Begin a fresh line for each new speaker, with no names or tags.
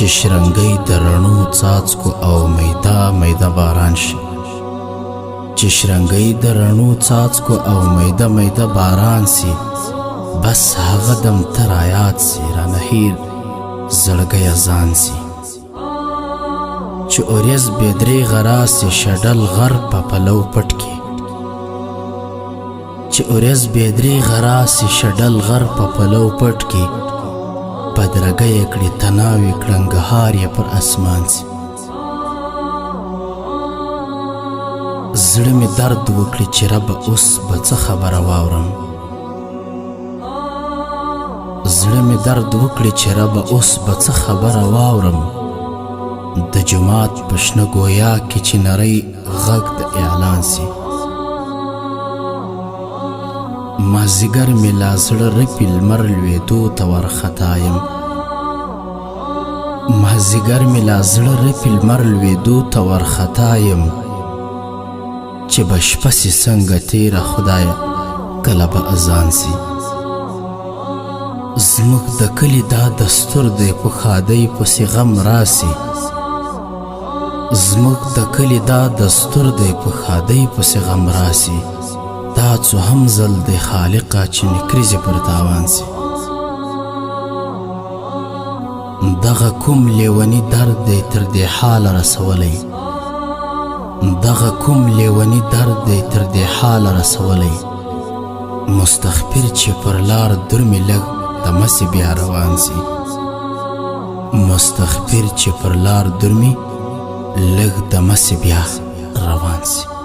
چې شرنګی د رڼو څاڅکو او میده میده باران شي، چې شرنګی د رڼو څاڅکو او میده میده باران سي، بس هغه دم ته رایاد سي، رانه هیر زړګی ځان سي. چې اوریځ بې درېغه راسي شډل غر په پلو پټ کې، چې اوریځ بې درېغه راسي شډل غر په پلو پټ کې، بدرګه یې کړي تناوي کړنګهار یې پر اسمان سي. زړه مې درد وکړي چې ربه اوس به څه خبره واورم، زړه مې درد وکړي چې ربه اوس به څه خبره واورم، د جماعت په شنه ګویا کې چې نری غږ د اعلان سي. مازدیګر مې لا زړه رپي لمر لوېدو ته وارخطا یم، مازدیګر مې لا زړه رپي لمر لوېدو ته وارخطا یم، چې به شپه سي څنګه تېره خدایه کله به اذان سي. زموږ د کلي دا دستور دی په ښادۍ پسې غم راسي، زموږ د کلي دا دستور دی په ښادۍ پسې غم راسي، دا څوهم ځل دی خالقه چې مې کریزې پر تاوان سي. دغه کوم لیونی درد دی تر دې حاله رسولی، دغه کوم لیونی درد دی تر دې حاله رسولی، مستغفر چې پر لار درمې لږ دمه سي بیا روان سي، مستغفر چې پر لار درمې لږ دمه سي بیا روان سي.